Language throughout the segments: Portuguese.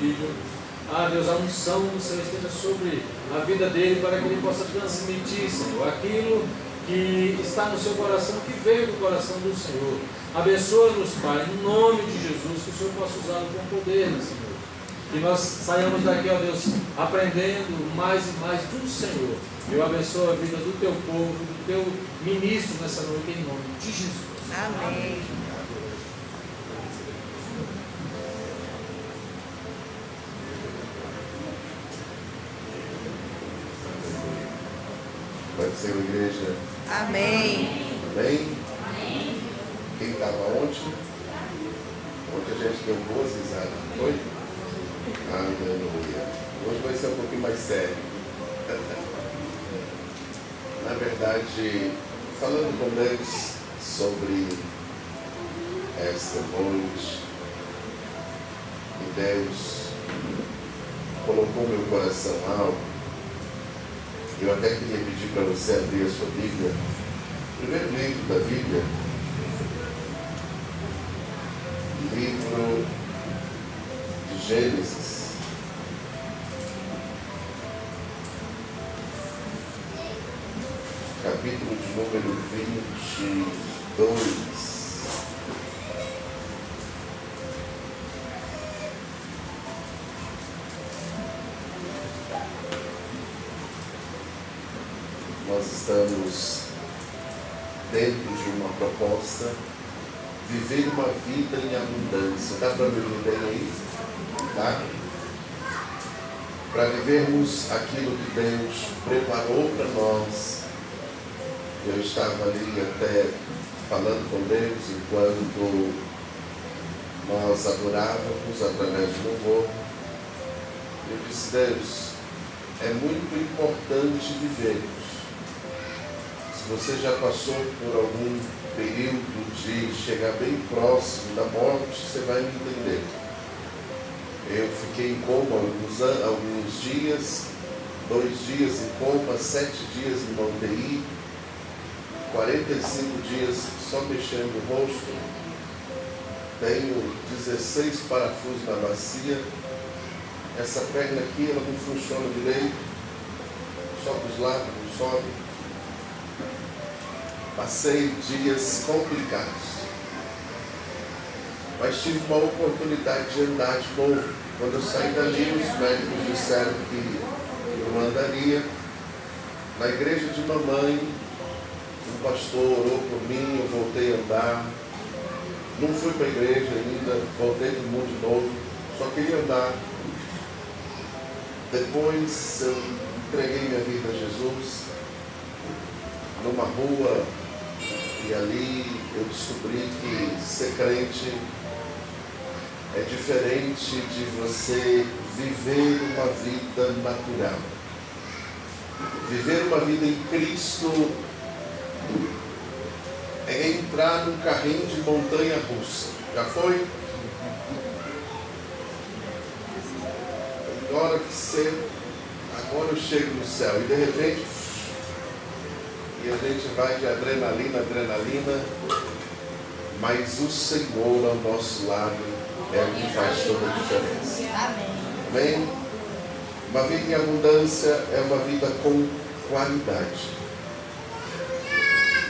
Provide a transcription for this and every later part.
filho. Deus, a unção do Senhor esteja sobre a vida dele, para que ele possa transmitir, Senhor, aquilo que está no seu coração, que veio do coração do Senhor. Abençoa-nos, Pai, em nome de Jesus, que o Senhor possa usá-lo com poder, Senhor. Que nós saiamos daqui, ó Deus, aprendendo mais e mais do Senhor. Eu abençoo a vida do teu povo, do teu ministro nessa noite, em nome de Jesus. Amém. Pode ser, igreja. Amém. Amém? Quem estava ontem? Ontem a gente deu boas risadas, não foi? Aleluia. Hoje vai ser um pouquinho mais sério. Na verdade, falando com Deus sobre esta noite, que Deus colocou meu coração algo. Eu até queria pedir para você abrir a sua Bíblia. O primeiro livro da Bíblia, livro de Gênesis. Capítulo de número 22. Nós estamos dentro de uma proposta, viver uma vida em abundância. Dá para me ouvir bem aí? Tá? Para vivermos aquilo que Deus preparou para nós. Eu estava ali até falando com Deus enquanto nós adorávamos através do louvor. Eu disse, Deus, é muito importante vivermos. Se você já passou por algum período de chegar bem próximo da morte, você vai me entender. Eu fiquei em coma alguns dias, 2 dias em coma, 7 dias em uma UTI, 45 dias só mexendo o rosto, tenho 16 parafusos na bacia, essa perna aqui ela não funciona direito, só para os lados, não sobe. Passei dias complicados, mas tive uma oportunidade de andar de novo. Quando eu saí dali, os médicos disseram que eu não andaria. Na igreja de mamãe, um pastor orou por mim, eu voltei a andar. Não fui para a igreja ainda, voltei para o mundo de novo, só queria andar. Depois eu entreguei minha vida a Jesus numa rua, e ali eu descobri que ser crente é diferente de você viver uma vida natural. Viver uma vida em Cristo é entrar num carrinho de montanha russa. Já foi? Agora que você, agora eu chego no céu e de repente, e a gente vai de adrenalina, mas o Senhor ao nosso lado é o que faz toda a diferença. Amém? Uma vida em abundância é uma vida com qualidade.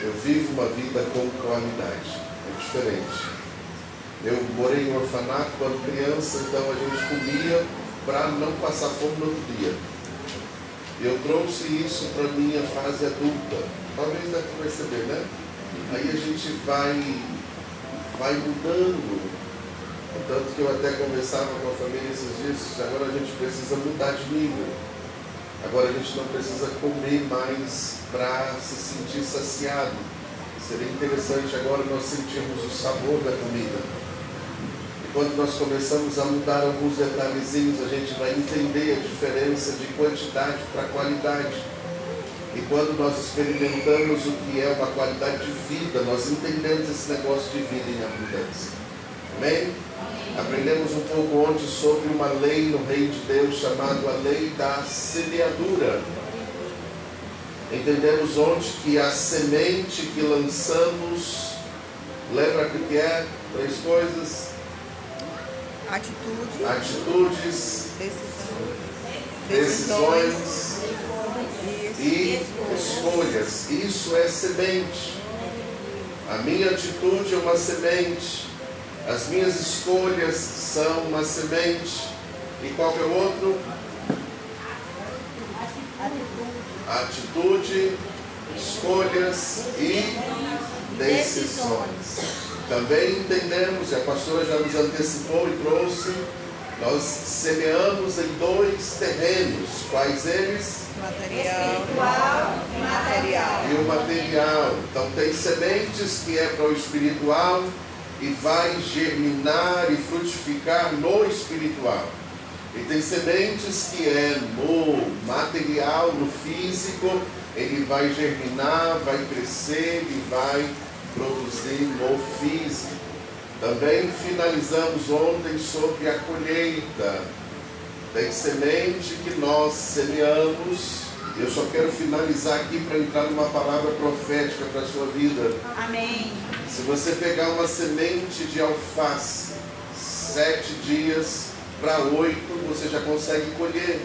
Eu vivo uma vida com qualidade, é diferente. Eu morei em orfanato quando criança, então a gente comia para não passar fome no outro dia. Eu trouxe isso para a minha fase adulta. Talvez deve perceber, né? Aí a gente vai mudando. Tanto que eu até conversava com a família esses dias, agora a gente precisa mudar de nível. Agora a gente não precisa comer mais para se sentir saciado. Seria interessante agora nós sentirmos o sabor da comida. E quando nós começamos a mudar alguns detalhezinhos, a gente vai entender a diferença de quantidade para qualidade. E quando nós experimentamos o que é uma qualidade de vida, nós entendemos esse negócio de vida em abundância. Amém? Aprendemos um pouco ontem sobre uma lei no reino de Deus chamada a lei da semeadura. Entendemos ontem que a semente que lançamos, lembra o que é? 3 coisas. atitudes, decisões e escolhas. Isso é semente. A minha atitude é uma semente. As minhas escolhas são uma semente. E qual que é o outro? Atitude, escolhas e decisões. Também entendemos, e a pastora já nos antecipou e trouxe, nós semeamos em 2 terrenos. Quais eles? Material e material. E o material. Então tem sementes que é para o espiritual e vai germinar e frutificar no espiritual. E tem sementes que é no material, no físico, ele vai germinar, vai crescer e vai produzir no físico. Também finalizamos ontem sobre a colheita. Tem semente que nós semeamos. Eu só quero finalizar aqui para entrar numa palavra profética para a sua vida. Amém. Se você pegar uma semente de alface, 7 dias para 8, você já consegue colher.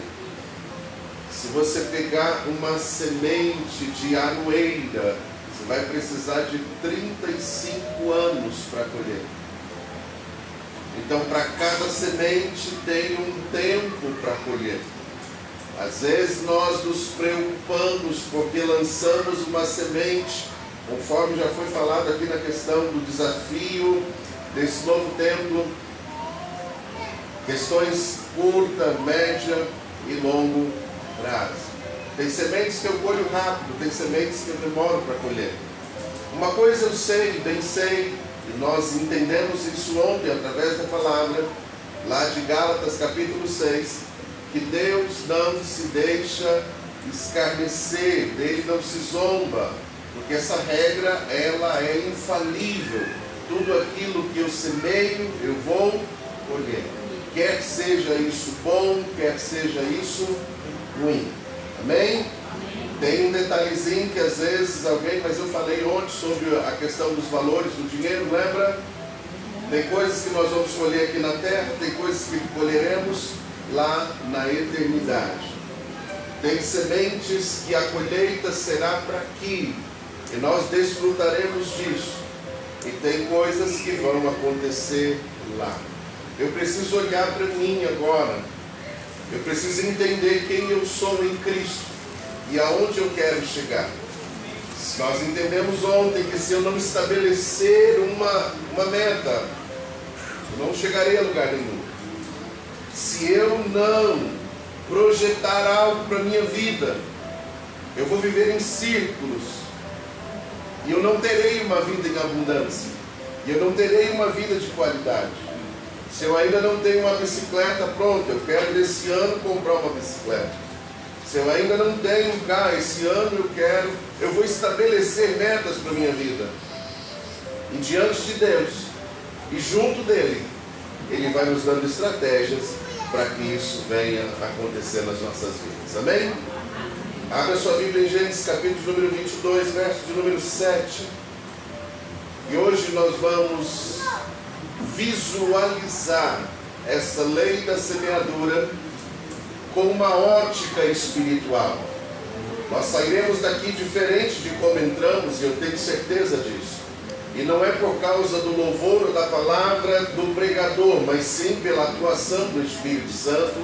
Se você pegar uma semente de aroeira, você vai precisar de 35 anos para colher. Então, para cada semente tem um tempo para colher. Às vezes nós nos preocupamos porque lançamos uma semente, conforme já foi falado aqui na questão do desafio desse novo tempo, questões curta, média e longo prazo. Tem sementes que eu colho rápido, tem sementes que eu demoro para colher. Uma coisa eu sei, bem sei, e nós entendemos isso ontem através da palavra, lá de Gálatas capítulo 6, que Deus não se deixa escarnecer, dele não se zomba, porque essa regra ela é infalível. Tudo aquilo que eu semeio, eu vou colher. Quer seja isso bom, quer seja isso ruim. Amém? Tem um detalhezinho que às vezes alguém, mas eu falei ontem sobre a questão dos valores do dinheiro, lembra? Tem coisas que nós vamos colher aqui na terra, tem coisas que colheremos lá na eternidade. Tem sementes que a colheita será para aqui, e nós desfrutaremos disso. E tem coisas que vão acontecer lá. Eu preciso olhar para mim agora. Eu preciso entender quem eu sou em Cristo e aonde eu quero chegar. Nós entendemos ontem que se eu não estabelecer uma meta, eu não chegarei a lugar nenhum. Se eu não projetar algo para a minha vida, eu vou viver em círculos e eu não terei uma vida em abundância, e eu não terei uma vida de qualidade. Se eu ainda não tenho uma bicicleta pronta, eu quero nesse ano comprar uma bicicleta. Se eu ainda não tenho um carro, esse ano eu vou estabelecer metas para a minha vida. E diante de Deus, e junto dele, Ele vai nos dando estratégias para que isso venha acontecer nas nossas vidas. Amém? Abra sua Bíblia em Gênesis capítulo número 22, verso de número 7. E hoje nós vamos visualizar essa lei da semeadura com uma ótica espiritual. Nós sairemos daqui diferente de como entramos, e eu tenho certeza disso. E não é por causa do louvor ou da palavra do pregador, mas sim pela atuação do Espírito Santo,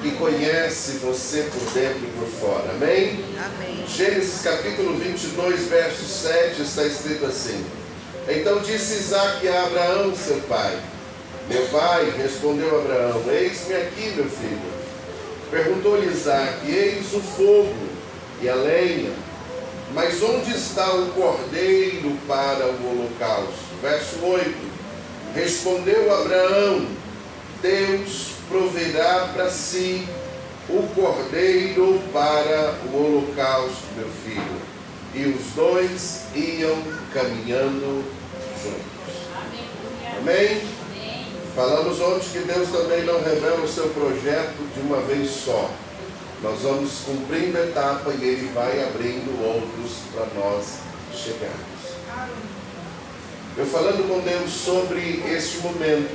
que conhece você por dentro e por fora. Amém? Amém. Gênesis capítulo 22, verso 7, está escrito assim: Então disse Isaque a Abraão, seu pai. Meu pai, respondeu Abraão, eis-me aqui, meu filho. Perguntou-lhe Isaque, eis o fogo e a lenha, mas onde está o cordeiro para o holocausto? Verso 8. Respondeu Abraão, Deus proverá para si o cordeiro para o holocausto, meu filho. E os dois iam caminhando juntos. Amém? Falamos ontem que Deus também não revela o seu projeto de uma vez só. Nós vamos cumprindo a etapa e Ele vai abrindo outros para nós chegarmos. Eu falando com Deus sobre este momento,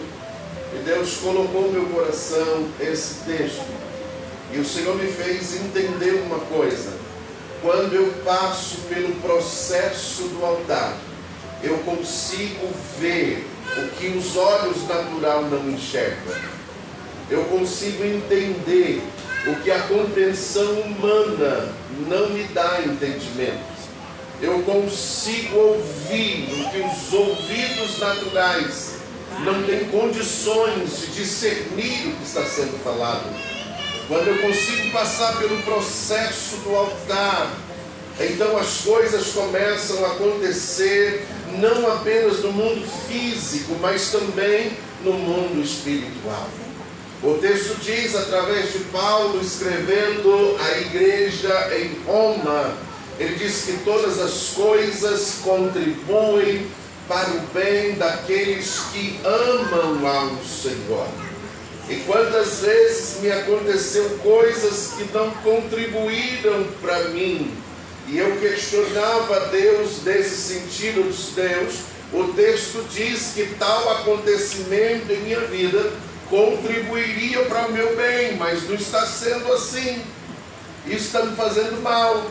E Deus colocou no meu coração esse texto. E o Senhor me fez entender uma coisa. Quando eu passo pelo processo do altar, eu consigo ver o que os olhos naturais não enxergam. Eu consigo entender o que a compreensão humana não me dá entendimento. Eu consigo ouvir o que os ouvidos naturais não têm condições de discernir o que está sendo falado. Quando eu consigo passar pelo processo do altar, então as coisas começam a acontecer não apenas no mundo físico, mas também no mundo espiritual. O texto diz, através de Paulo escrevendo à igreja em Roma, ele diz que todas as coisas contribuem para o bem daqueles que amam ao Senhor. E quantas vezes me aconteceu coisas que não contribuíram para mim, e eu questionava a Deus nesse sentido de Deus. O texto diz que tal acontecimento em minha vida contribuiria para o meu bem, mas não está sendo assim. Isso está me fazendo mal.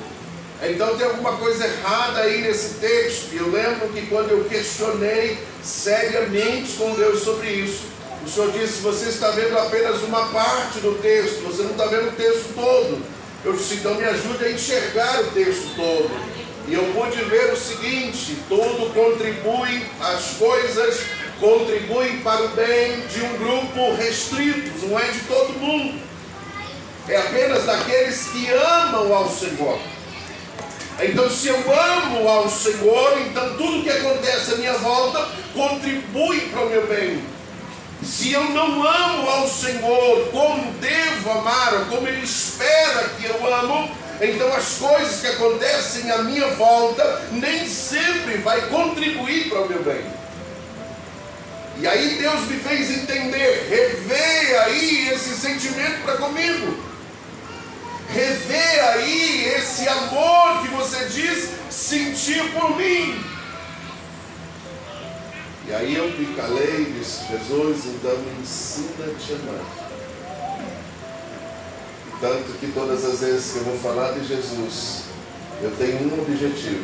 Então tem alguma coisa errada aí nesse texto. E eu lembro que quando eu questionei seriamente com Deus sobre isso, o Senhor disse: você está vendo apenas uma parte do texto, você não está vendo o texto todo. Eu disse: então me ajude a enxergar o texto todo. E eu pude ver o seguinte: tudo contribui, as coisas contribuem para o bem de um grupo restrito, não é de todo mundo. É apenas daqueles que amam ao Senhor. Então, se eu amo ao Senhor, então tudo que acontece à minha volta contribui para o meu bem. Se eu não amo ao Senhor como devo amar, ou como Ele espera que eu amo, então as coisas que acontecem à minha volta nem sempre vai contribuir para o meu bem. E aí Deus me fez entender, rever aí esse sentimento para comigo. Rever aí esse amor que você diz sentir por mim. E aí eu me calei e disse: Jesus, então me ensina a te amar. Tanto que todas as vezes que eu vou falar de Jesus, eu tenho um objetivo: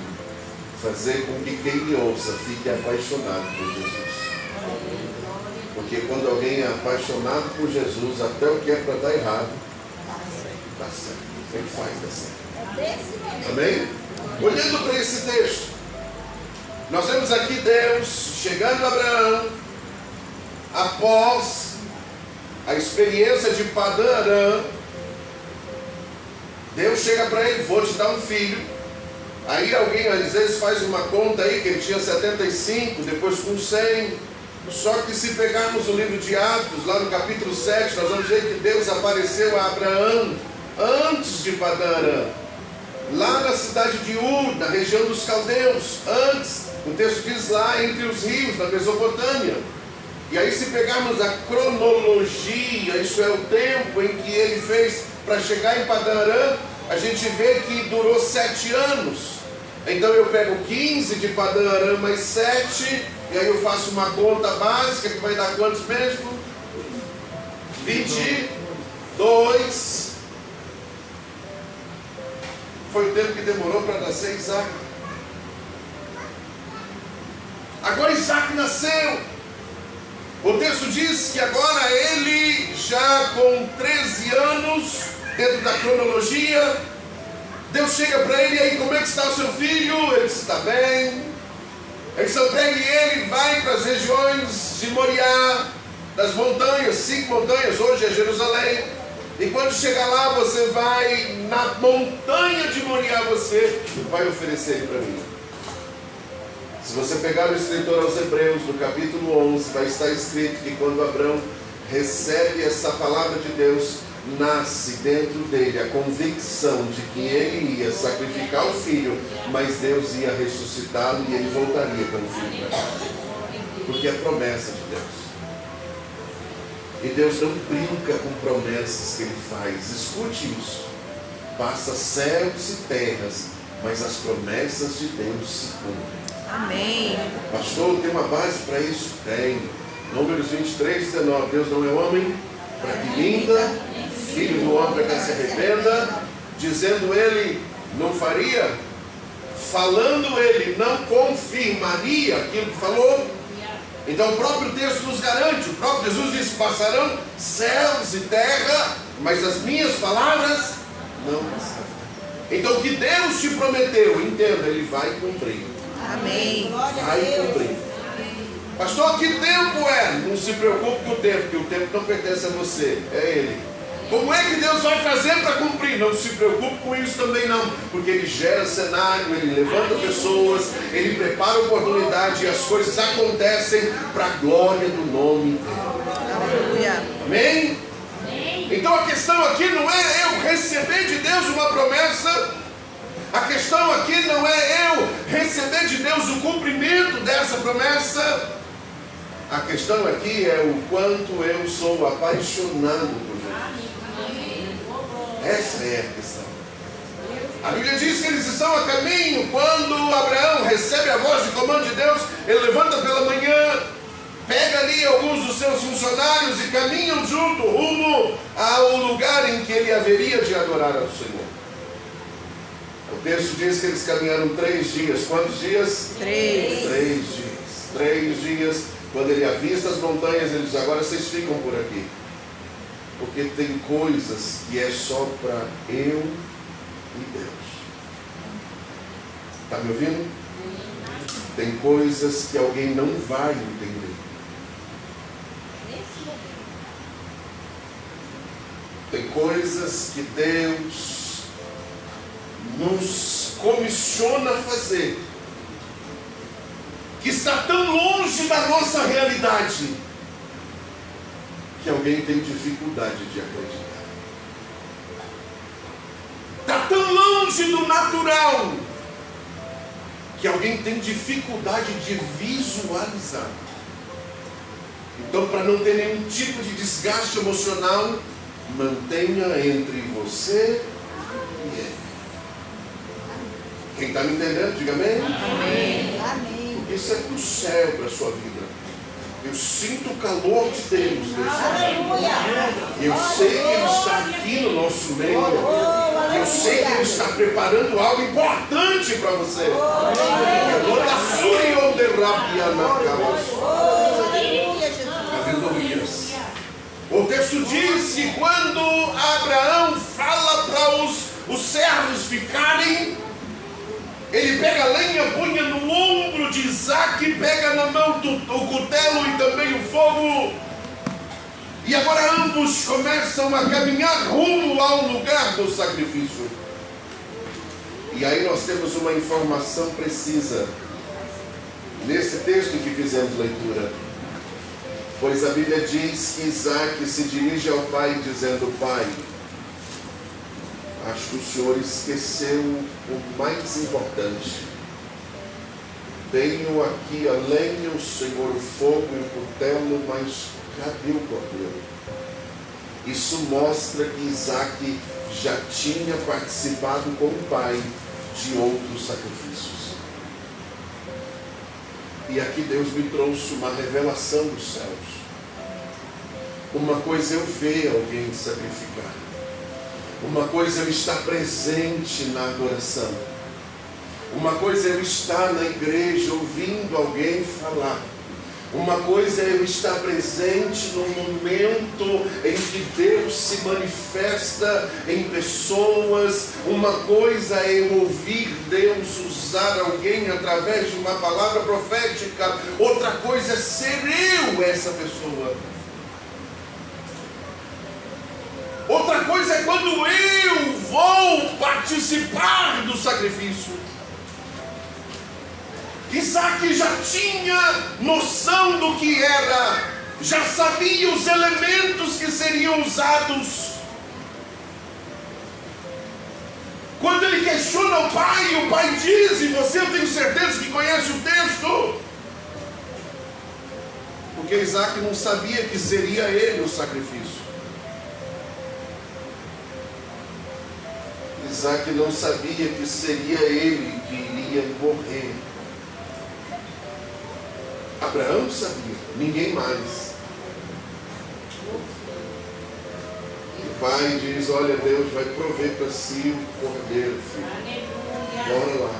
fazer com que quem me ouça fique apaixonado por Jesus. Porque quando alguém é apaixonado por Jesus, até o que é para dar errado, está certo. Quem faz dar certo. Amém? Olhando para esse texto, nós vemos aqui Deus chegando a Abraão após a experiência de Padã Arã. Deus chega para ele: vou te dar um filho. Aí alguém às vezes faz uma conta aí que ele tinha 75, depois com 100. Só que se pegarmos o livro de Atos, lá no capítulo 7, nós vamos ver que Deus apareceu a Abraão antes de Padã Arã, lá na cidade de Ur, na região dos caldeus, antes. O texto diz lá entre os rios, na Mesopotâmia. E aí, se pegarmos a cronologia, isso é o tempo em que ele fez para chegar em Padã Arã, a gente vê que durou 7 anos. Então eu pego 15 de Padã Arã mais 7, e aí eu faço uma conta básica que vai dar quantos mesmo? 22. Foi o tempo que demorou para nascer Isaac. Agora Isaac nasceu. O texto diz que agora ele, já com 13 anos, dentro da cronologia, Deus chega para ele: e aí, como é que está o seu filho? Ele está bem. Então pega ele vai para as regiões de Moriá, das montanhas, 5 montanhas, hoje é Jerusalém. E quando chegar lá, você vai na montanha de Moriá, você vai oferecer ele para mim. Se você pegar o escritor aos Hebreus, no capítulo 11, vai estar escrito que quando Abraão recebe essa palavra de Deus, nasce dentro dele a convicção de que ele ia sacrificar o filho, mas Deus ia ressuscitá-lo e ele voltaria como filho para casa. Porque é promessa de Deus. E Deus não brinca com promessas que Ele faz. Escute isso. Passa céus e terras, mas as promessas de Deus se cumprem. Amém. Pastor, tem uma base para isso? Tem. Números 23, 19. Deus não é homem para que minta, filho do homem para que se arrependa. Dizendo ele, não faria. Falando ele, não confirmaria aquilo que falou. Então o próprio texto nos garante. O próprio Jesus disse, passarão céus e terra, mas as minhas palavras não passarão. Então o que Deus te prometeu, entenda, Ele vai cumprir. Amém. Vai cumprir. Pastor, que tempo é? Não se preocupe com o tempo, porque o tempo não pertence a você, é Ele. Como é que Deus vai fazer para cumprir? Não se preocupe com isso também não, porque Ele gera cenário, Ele levanta pessoas, Ele prepara oportunidade e as coisas acontecem para a glória do nome dEle. Aleluia. Amém? Então a questão aqui não é eu receber de Deus uma promessa. A questão aqui não é eu receber de Deus o cumprimento dessa promessa. A questão aqui é o quanto eu sou apaixonado por Jesus. Essa é a questão. A Bíblia diz que eles estão a caminho. Quando Abraão recebe a voz de comando de Deus, ele levanta pela manhã, pega ali alguns dos seus funcionários e caminham junto rumo ao lugar em que ele haveria de adorar ao Senhor. O texto diz que eles caminharam 3 dias. Quantos dias? 3. 3 dias. 3 dias. Quando ele avista as montanhas, ele diz, agora vocês ficam por aqui. Porque tem coisas que é só para eu e Deus. Está me ouvindo? Tem coisas que alguém não vai entender. Tem coisas que Deus nos comissiona a fazer, que está tão longe da nossa realidade, que alguém tem dificuldade de acreditar. Está tão longe do natural, que alguém tem dificuldade de visualizar. Então, para não ter nenhum tipo de desgaste emocional, mantenha entre você e Ele. Quem está me entendendo, diga amém. Amém. Amém. Porque isso é do céu para a sua vida. Eu sinto o calor de Deus nesse lugar. Eu sei que Ele está aqui no nosso meio. Eu sei que Ele está preparando algo importante para você. Aleluia. O texto diz que quando Abraão fala para os servos ficarem, ele pega a lenha, punha no ombro de Isaac, pega na mão o cutelo e também o fogo. E agora ambos começam a caminhar rumo ao lugar do sacrifício. E aí nós temos uma informação precisa nesse texto que fizemos leitura. Pois a Bíblia diz que Isaac se dirige ao pai dizendo, pai, acho que o Senhor esqueceu o mais importante. Tenho aqui a lenha, o Senhor o fogo e o cutelo, mas cadê o cordeiro? Isso mostra que Isaac já tinha participado com o pai de outros sacrifícios. E aqui Deus me trouxe uma revelação dos céus. Uma coisa é eu ver alguém sacrificar. Uma coisa é eu estar presente na adoração. Uma coisa é eu estar na igreja ouvindo alguém falar. Uma coisa é eu estar presente no momento em que Deus se manifesta em pessoas. Uma coisa é eu ouvir Deus usar alguém através de uma palavra profética. Outra coisa é ser eu essa pessoa. Outra coisa é quando eu vou participar do sacrifício. Isaac já tinha noção do que era, já sabia os elementos que seriam usados. Quando ele questiona o pai diz, e você eu tenho certeza que conhece o texto, porque Isaac não sabia que seria ele o sacrifício. Isaac não sabia que seria ele que iria morrer. A Abraão sabia, ninguém mais. O pai diz, olha, Deus vai prover para si o cordeiro, filho. Bora lá.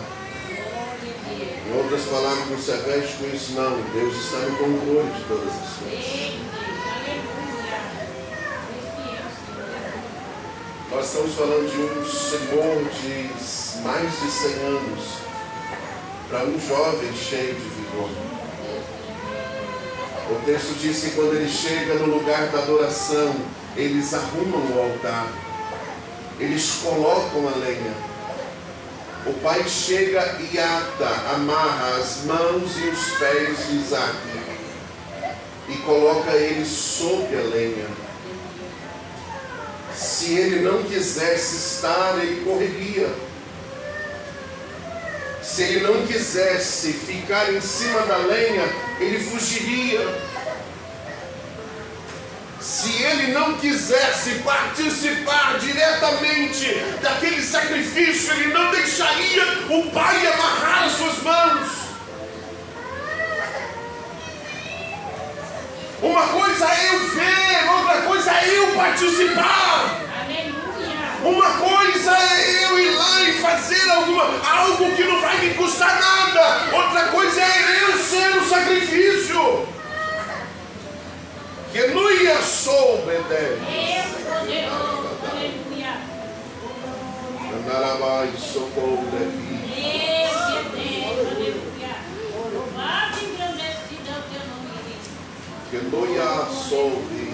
Em outras palavras, não se aveste com isso, não. Deus está no controle de todas as coisas. Nós estamos falando de um senhor de mais de 100 anos para um jovem cheio de vigor. O texto diz que quando ele chega no lugar da adoração, eles arrumam o altar, eles colocam a lenha. O pai chega e amarra as mãos e os pés de Isaac e coloca ele sobre a lenha. Se ele não quisesse estar, ele correria. Se ele não quisesse ficar em cima da lenha, ele fugiria. Se ele não quisesse participar diretamente daquele sacrifício, ele não deixaria o pai amarrar as suas mãos. Uma coisa é eu ver, outra coisa é eu participar. Uma coisa é eu ir lá e fazer algo que não vai me custar nada. Outra coisa é eu ser o sacrifício. Que não ia soube dele. Andarabai, socorro daqui. Que não ia soube.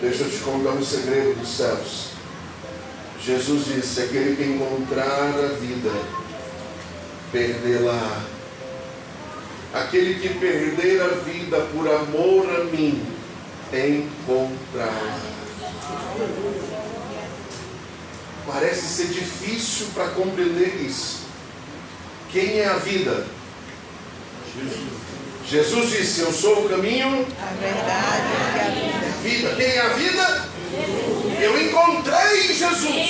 Deixa eu te contar um segredo dos céus. Jesus disse: aquele que encontrar a vida, perdê-la. Aquele que perder a vida por amor a mim, encontrará. Parece ser difícil para compreender isso. Quem é a vida? Jesus disse: eu sou o caminho, A verdade é a vida. vida. Quem é a vida? Eu encontrei Jesus.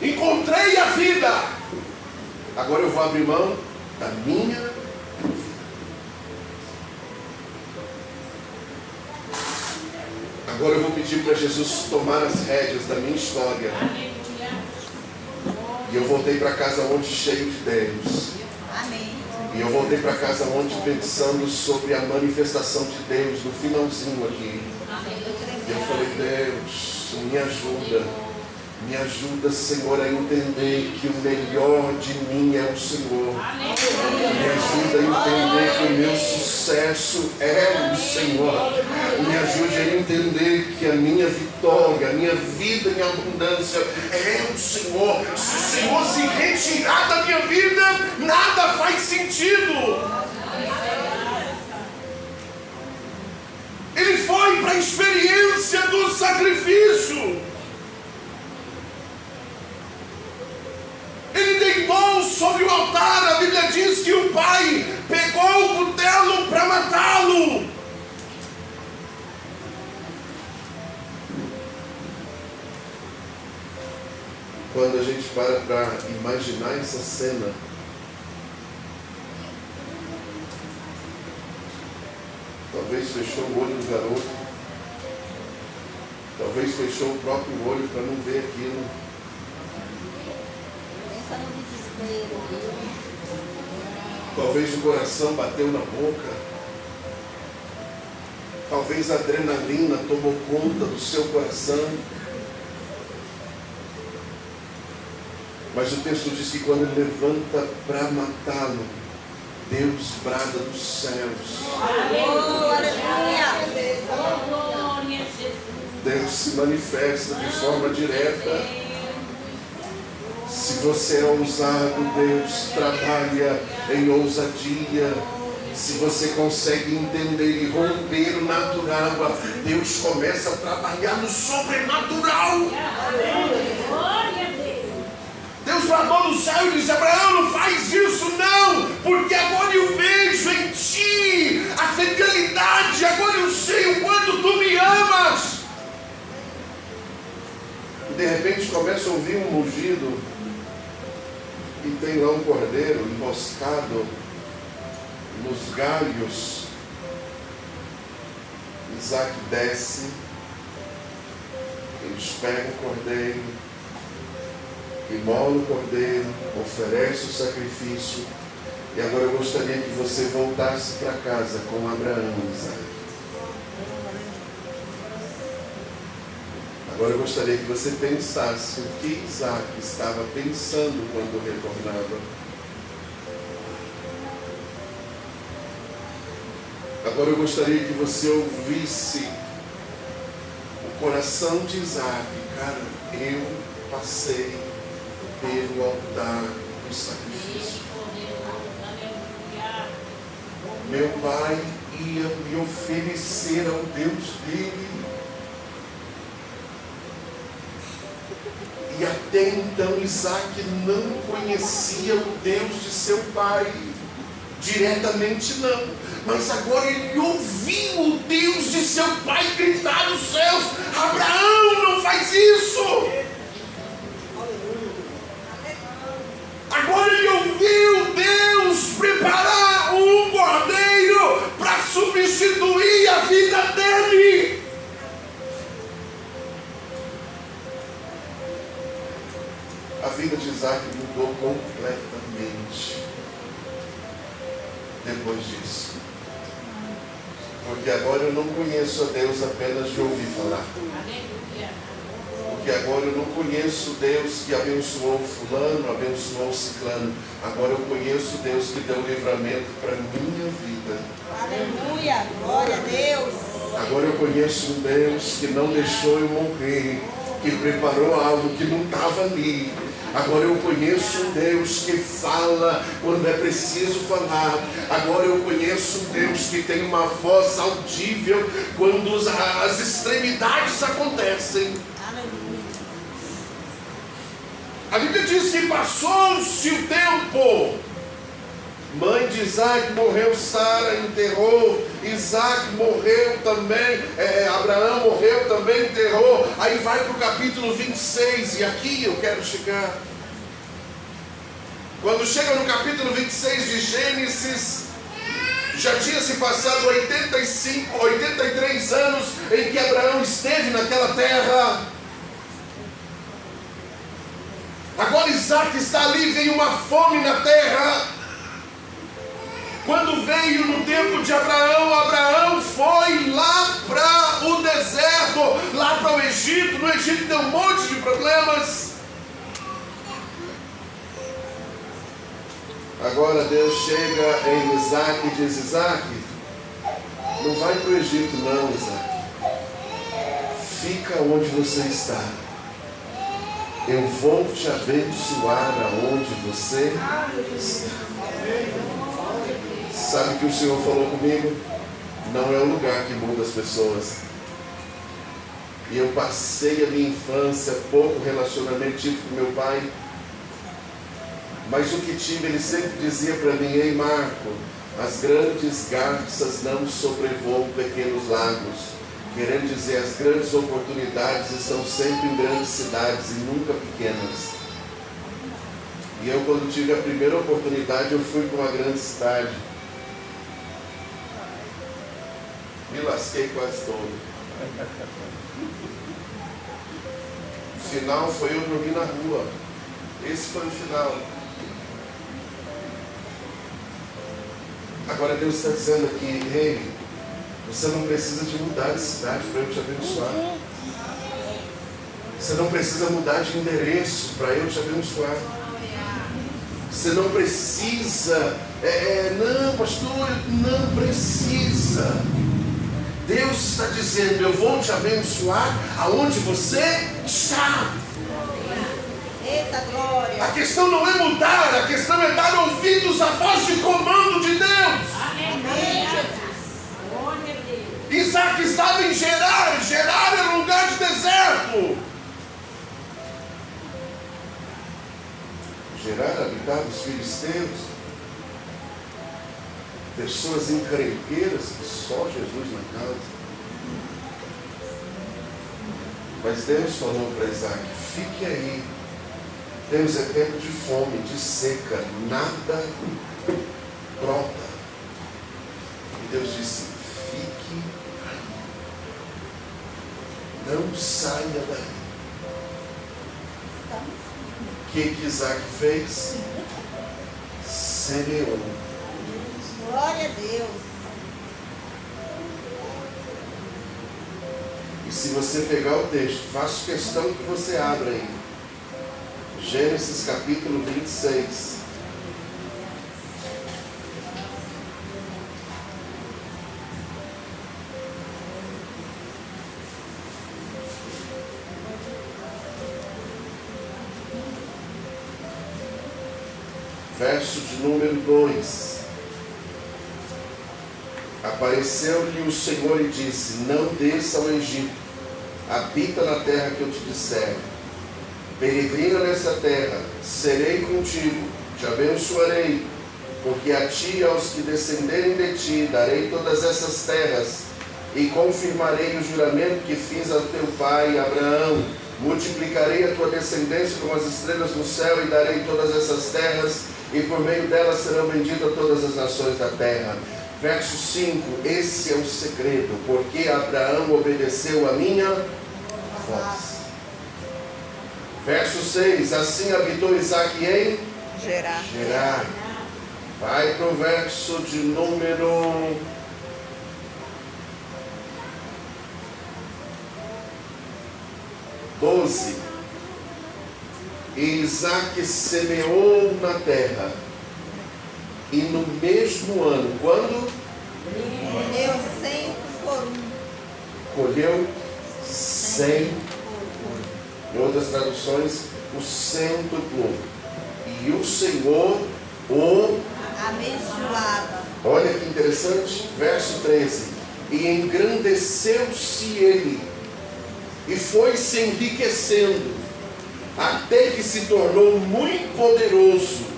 Encontrei a vida. Agora eu vou abrir mão da minha vida. Agora eu vou pedir para Jesus tomar as rédeas da minha história. E eu voltei para casa onde cheio de Deus. Amém. E eu voltei para casa ontem pensando sobre a manifestação de Deus no finalzinho aqui. E eu falei: Deus, me ajuda. Me ajuda, Senhor, a entender que o melhor de mim é o Senhor. Me ajuda a entender que o meu sucesso é o Senhor. Me ajude a entender que a minha vitória, a minha vida em abundância é o Senhor. Se o Senhor se retirar da minha vida, nada faz sentido. Ele foi para a experiência do sacrifício. Ele deitou sobre o altar. A Bíblia diz que o pai pegou o cutelo para matá-lo. Quando a gente para imaginar essa cena, talvez fechou o olho do garoto, talvez fechou o próprio olho para não ver aquilo. Talvez o coração bateu na boca. Talvez a adrenalina tomou conta do seu coração. Mas o texto diz que quando ele levanta para matá-lo, Deus brada dos céus. Deus se manifesta de forma direta. Se você é ousado, Deus trabalha em ousadia. Se você consegue entender e romper o natural, Deus começa a trabalhar no sobrenatural. Deus bradou no céu e disse: Abraão, não faz isso não, porque agora eu vejo em ti a fidelidade, agora eu sei o quanto tu me amas. E de repente começa a ouvir um mugido. e tem lá um cordeiro emboscado nos galhos. Isaac desce, eles pegam o cordeiro, imolam o cordeiro, oferece o sacrifício. E agora eu gostaria que você voltasse para casa com Abraão e Isaac. Agora eu gostaria que você pensasse o que Isaac estava pensando quando retornava. Agora eu gostaria que você ouvisse o coração de Isaac. Cara, eu passei pelo altar do sacrifício. Meu pai ia me oferecer ao Deus dele. E até então Isaac não conhecia o Deus de seu pai. Diretamente não. Mas agora ele ouviu o Deus de seu pai gritar nos céus: Abraão, não faz isso! Agora ele ouviu Deus preparar um cordeiro para substituir a vida dele. A vida de Isaac mudou completamente depois disso. Porque agora eu não conheço a Deus apenas de ouvir falar. Porque agora eu não conheço Deus que abençoou fulano, abençoou ciclano. Agora eu conheço Deus que deu livramento para a minha vida. Aleluia, glória a Deus. Agora eu conheço um Deus que não deixou eu morrer, que preparou algo que não estava ali. Agora eu conheço um Deus que fala quando é preciso falar. Agora eu conheço um Deus que tem uma voz audível quando as extremidades acontecem. A Bíblia diz que passou-se o tempo. Mãe de Isaac morreu, Sara enterrou. Isaac morreu também, Abraão morreu também, enterrou. Aí vai para o capítulo 26, e aqui eu quero chegar. Quando chega no capítulo 26 de Gênesis, já tinha se passado 83 anos em que Abraão esteve naquela terra. Agora Isaac está ali, veio uma fome na terra. Quando veio no tempo de Abraão, Abraão foi lá para o deserto, lá para o Egito. No Egito deu um monte de problemas. Agora Deus chega em Isaac e diz: Isaac, não vai para o Egito não, Isaac. Fica onde você está. Eu vou te abençoar aonde você está. Sabe o que o Senhor falou comigo? Não é o lugar que muda as pessoas. E eu passei a minha infância, pouco relacionamento tive com meu pai. Mas o que tive, ele sempre dizia para mim: ei Marco, as grandes garças não sobrevoam pequenos lagos. Querendo dizer, as grandes oportunidades estão sempre em grandes cidades e nunca pequenas. E eu, quando tive a primeira oportunidade, eu fui para uma grande cidade. Me lasquei quase todo. O final foi eu dormir na rua. Esse foi o final. Agora Deus está dizendo aqui: ei, você não precisa de mudar de cidade para eu te abençoar. Você não precisa mudar de endereço para eu te abençoar. Você não precisa, não pastor, não precisa. Deus está dizendo: eu vou te abençoar aonde você está. Eita glória. A questão não é mudar, a questão é dar ouvidos à voz de comando de Deus. Amém, Jesus. Isaac estava em Gerar. Gerar era um lugar de deserto. Gerar habitava os filisteus, pessoas encrenqueiras que só Jesus na causa. Mas Deus falou para Isaac: fique aí, Deus, é tempo de fome, de seca, nada brota. E Deus disse, fique aí, não saia daí. O que Isaac fez? Semeou. Glória a Deus. E se você pegar o texto, faço questão que você abra aí. Gênesis capítulo 26. Verso de número 2. Apareceu-lhe o Senhor e disse, não desça ao Egito, habita na terra que eu te disser. Peregrina nessa terra, serei contigo, te abençoarei, porque a ti e aos que descenderem de ti darei todas essas terras, e confirmarei o juramento que fiz ao teu pai Abraão. Multiplicarei a tua descendência como as estrelas do céu, e darei todas essas terras, e por meio delas serão benditas todas as nações da terra. Verso 5, esse é o segredo, porque Abraão obedeceu a minha voz. Verso 6, assim habitou Isaac em Gerar. Vai para o verso de número 12. E Isaac semeou na terra, e no mesmo ano, quando? Colheu 100 por 1. Colheu 100. Em outras traduções, o cêntuplo. E o Senhor o Abençoava. Olha que interessante, verso 13. E engrandeceu-se ele, e foi se enriquecendo, até que se tornou muito poderoso.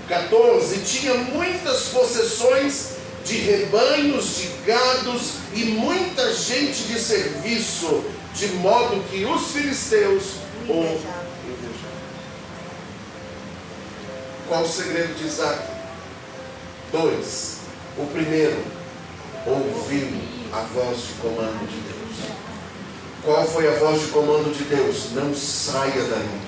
14. Tinha muitas possessões de rebanhos, de gados e muita gente de serviço, de modo que os filisteus o invejavam. Qual o segredo de Isaac? 2. O primeiro, ouviu a voz de comando de Deus. Qual foi a voz de comando de Deus? Não saia daí.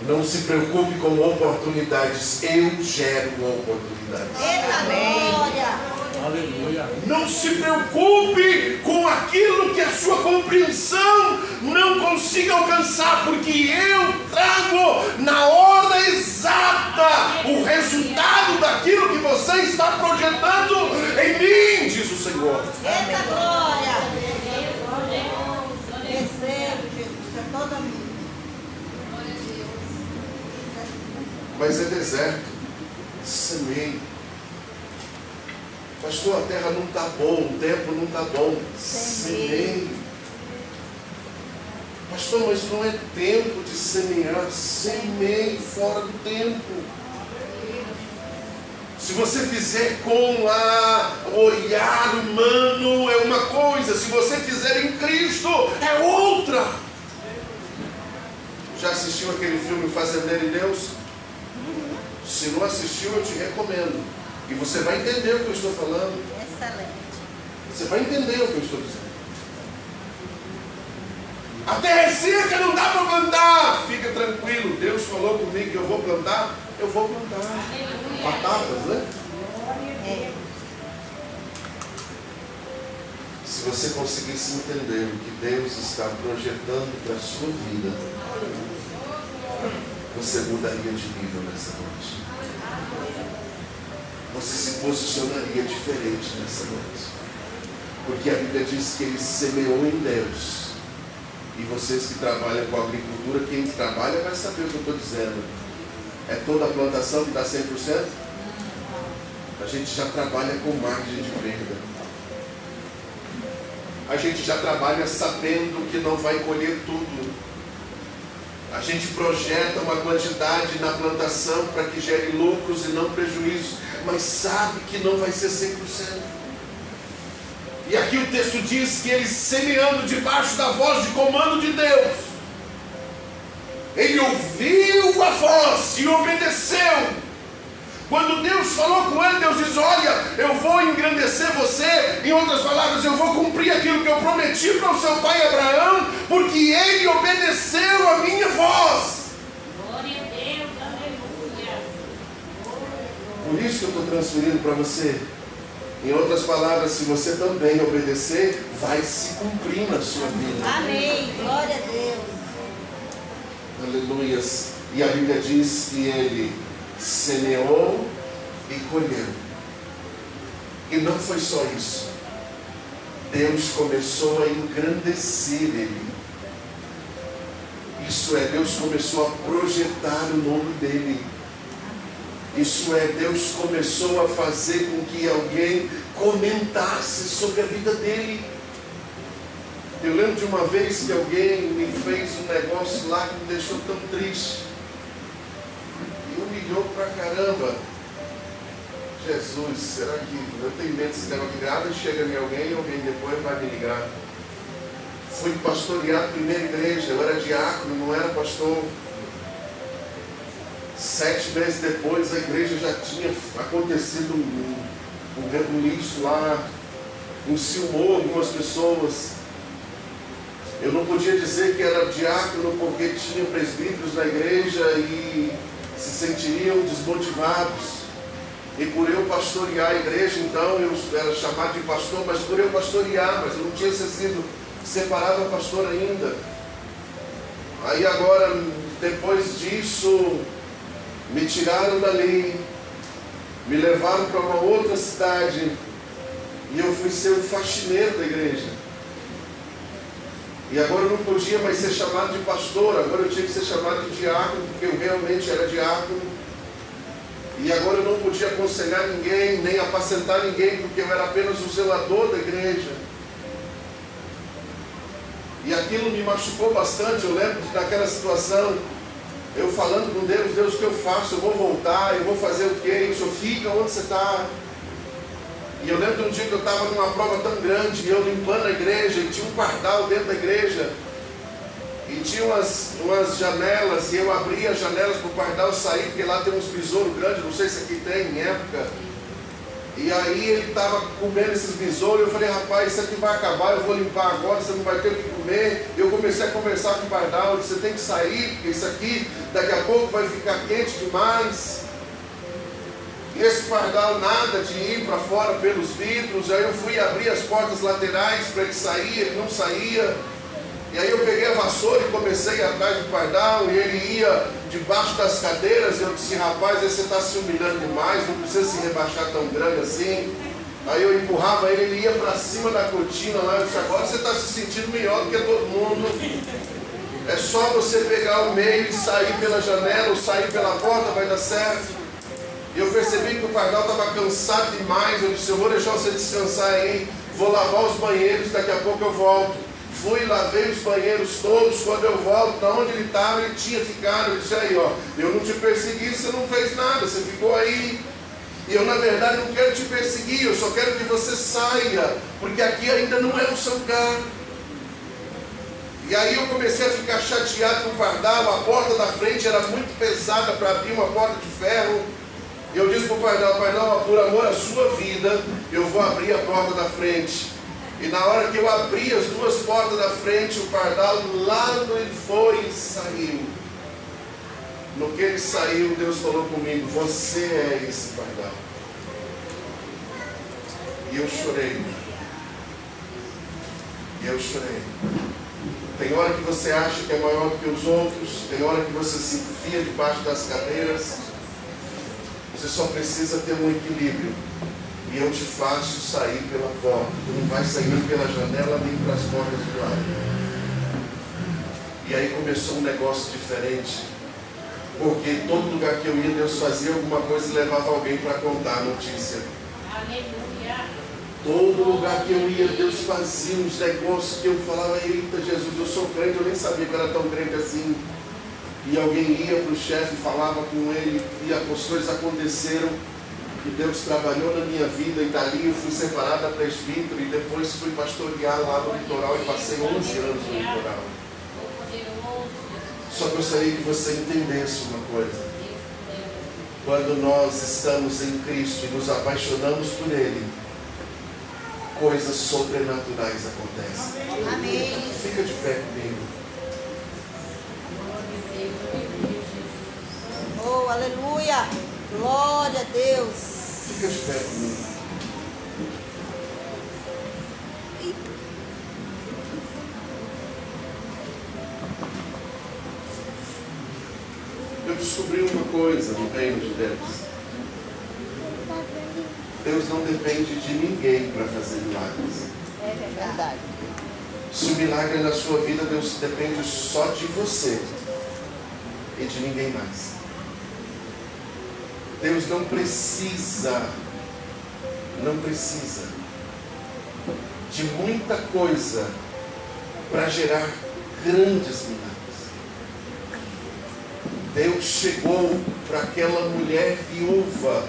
Não se preocupe com oportunidades. Eu gero oportunidades. Eita glória! Aleluia. Não se preocupe com aquilo que a sua compreensão não consiga alcançar, porque eu trago na hora exata o resultado daquilo que você está projetando em mim, diz o Senhor. Eita glória! Recebo, Jesus, é toda minha. Mas é deserto. Semeie. Pastor, a terra não está boa, o tempo não está bom. Semeie. Pastor, mas não é tempo de semear. Semeie fora do tempo. Se você fizer com o olhar humano é uma coisa, se você fizer em Cristo é outra. Já assistiu aquele filme Fazendeiro e Deus? Se não assistiu, eu te recomendo. E você vai entender o que eu estou falando. Excelente. Você vai entender o que eu estou dizendo. A terra é seca, não dá para plantar. Fica tranquilo, Deus falou comigo que eu vou plantar. Eu vou plantar. Batatas, né? Se você conseguisse entender o que Deus está projetando para a sua vida, você mudaria de nível nessa noite. Você se posicionaria diferente nessa noite. Porque a Bíblia diz que ele semeou em Deus. E vocês que trabalham com agricultura, quem trabalha vai saber o que eu estou dizendo. É toda a plantação que dá 100%? A gente já trabalha com margem de perda. A gente já trabalha sabendo que não vai colher tudo. A gente projeta uma quantidade na plantação para que gere lucros e não prejuízos, mas sabe que não vai ser 100%. E aqui o texto diz que ele, semeando debaixo da voz de comando de Deus, Ele ouviu a voz e obedeceu. Quando Deus falou com ele, Deus diz: olha, eu vou engrandecer você. Em outras palavras, eu vou cumprir aquilo que eu prometi para o seu pai Abraão, porque ele obedeceu a minha voz. Glória a Deus, aleluia. Por isso que eu estou transferindo para você. Em outras palavras, se você também obedecer, vai se cumprir na sua vida. Amém. Glória a Deus. Aleluias. E a Bíblia diz que ele semeou e colheu. E não foi só isso. Deus começou a engrandecer ele. Isso é, Deus começou a projetar o nome dele. Isso é, Deus começou a fazer com que alguém comentasse sobre a vida dele. Eu lembro de uma vez que alguém me fez um negócio lá que me deixou tão triste. E humilhou pra caramba. Jesus, será que eu tenho medo desse negócio de nada? Chega em alguém e alguém depois vai me ligar. Fui pastorear a primeira igreja, eu era diácono, não era pastor. 7 meses depois a igreja já tinha acontecido um rebuliço lá, enciumou algumas pessoas. Eu não podia dizer que era diácono porque tinha presbíteros na igreja e se sentiriam desmotivados. E por eu pastorear a igreja, então eu era chamado de pastor, mas por eu pastorear, mas eu não tinha sido separado a pastor ainda. Aí agora, depois disso, me tiraram dali, me levaram para uma outra cidade e eu fui ser o faxineiro da igreja. E agora eu não podia mais ser chamado de pastor, agora eu tinha que ser chamado de diácono, porque eu realmente era diácono. E agora eu não podia aconselhar ninguém, nem apacentar ninguém, porque eu era apenas o zelador da igreja. E aquilo me machucou bastante. Eu lembro daquela situação, eu falando com Deus: Deus, o que eu faço? Eu vou voltar, eu vou fazer o quê? O Senhor fica onde você está? E eu lembro de um dia que eu estava numa prova tão grande, e eu limpando a igreja, e tinha um pardal dentro da igreja, e tinha umas janelas, e eu abria as janelas para o pardal sair, porque lá tem uns besouros grandes, não sei se aqui tem em época. E aí ele estava comendo esses besouros, eu falei: rapaz, isso aqui vai acabar, eu vou limpar agora, você não vai ter o que comer. Eu comecei a conversar com o pardal, eu disse: você tem que sair, porque isso aqui daqui a pouco vai ficar quente demais. E esse pardal nada de ir para fora pelos vidros. Aí eu fui abrir as portas laterais para ele sair, ele não saía. E aí eu peguei a vassoura e comecei atrás do pardal, e ele ia debaixo das cadeiras. Eu disse: rapaz, aí você está se humilhando demais, não precisa se rebaixar tão grande assim. Aí eu empurrava ele, ele ia para cima da cortina lá. Eu disse: agora você está se sentindo melhor do que todo mundo. É só você pegar o meio e sair pela janela ou sair pela porta, vai dar certo. E eu percebi que o pardal estava cansado demais. Eu disse: eu vou deixar você descansar aí, vou lavar os banheiros, daqui a pouco eu volto. Fui, lavei os banheiros todos. Quando eu volto, da onde ele estava, ele tinha ficado. Eu disse: aí ó, eu não te persegui, você não fez nada, você ficou aí. E eu na verdade não quero te perseguir, eu só quero que você saia, porque aqui ainda não é o seu lugar. E aí eu comecei a ficar chateado com o pardal. A porta da frente era muito pesada para abrir, uma porta de ferro. E eu disse para o pardal: pardal, por amor à sua vida, eu vou abrir a porta da frente. E na hora que eu abri as duas portas da frente, o pardal lá ele foi e saiu. No que ele saiu, Deus falou comigo: você é esse pardal. E eu chorei. E eu chorei. Tem hora que você acha que é maior do que os outros, tem hora que você se enfia debaixo das cadeiras. Você só precisa ter um equilíbrio. E eu te faço sair pela porta. Tu não vai sair nem pela janela, nem pelas portas do lado. E aí começou um negócio diferente. Porque todo lugar que eu ia, Deus fazia alguma coisa e levava alguém para contar a notícia. Aleluia. Todo lugar que eu ia, Deus fazia uns negócios que eu falava: eita Jesus, eu sou crente, eu nem sabia que era tão crente assim. E alguém ia para o chefe, falava com ele, e as coisas aconteceram. E Deus trabalhou na minha vida, e dali eu fui separado da presbítero, e depois fui pastorear lá no litoral, e passei 11 anos no litoral. Só gostaria que você entendesse uma coisa. Quando nós estamos em Cristo e nos apaixonamos por Ele, coisas sobrenaturais acontecem. Amém. Fica de pé comigo. Oh, aleluia. Glória a Deus. Fica de pé comigo. Eu descobri uma coisa no reino de Deus. Deus não depende de ninguém para fazer milagres. É verdade. Se o milagre é na sua vida, Deus depende só de você e de ninguém mais. Deus não precisa de muita coisa para gerar grandes milagres. Deus chegou para aquela mulher viúva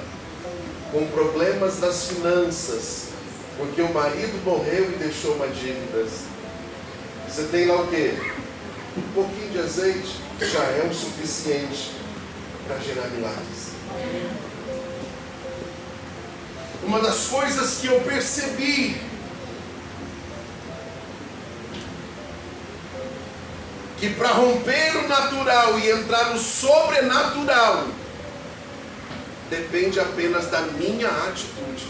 com problemas das finanças, porque o marido morreu e deixou uma dívida. Você tem lá o quê? Um pouquinho de azeite já é o suficiente para gerar milagres. Uma das coisas que eu percebi que para romper o natural e entrar no sobrenatural depende apenas da minha atitude,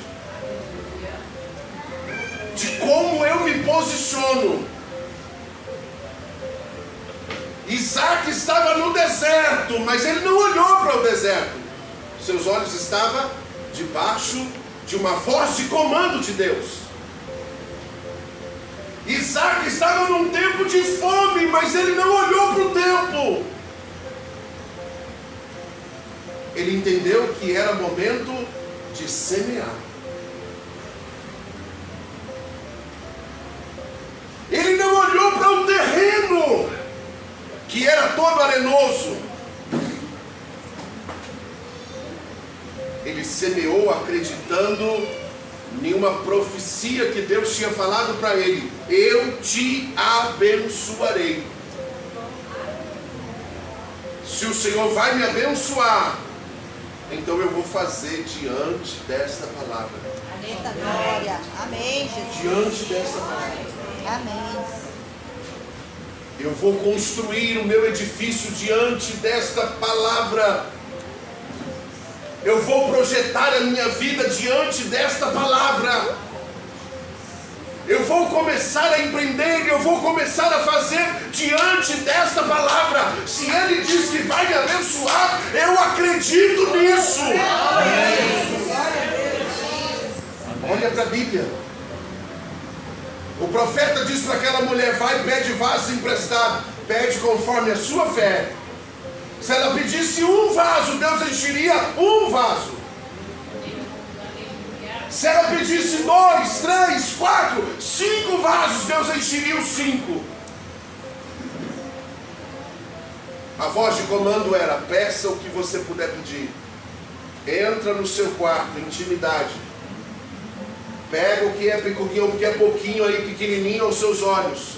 de como eu me posiciono. Isaac estava no deserto, mas ele não olhou para o deserto. Seus olhos estavam debaixo de uma voz de comando de Deus. Isaac estava num tempo de fome, mas ele não olhou para o tempo. Ele entendeu que era momento de semear. Ele não olhou para o terreno, que era todo arenoso. Ele semeou acreditando em uma profecia que Deus tinha falado para ele: eu te abençoarei. Se o Senhor vai me abençoar, então eu vou fazer diante desta palavra. Eita glória. Amém, Jesus. Diante desta palavra. Amém. Eu vou construir o meu edifício diante desta palavra. Eu vou projetar a minha vida diante desta palavra. Eu vou começar a empreender, eu vou começar a fazer diante desta palavra. Se Ele diz que vai me abençoar, eu acredito nisso. Olha para a Bíblia. O profeta diz para aquela mulher: vai, pede vaso emprestado. Pede conforme a sua fé. Se ela pedisse um vaso, Deus encheria um vaso. Se ela pedisse 2, 3, 4, 5 vasos, Deus encheria os 5. A voz de comando era: peça o que você puder pedir. Entra no seu quarto, intimidade. Pega o que é pequenininho, o que é pouquinho aí, pequenininho aos seus olhos.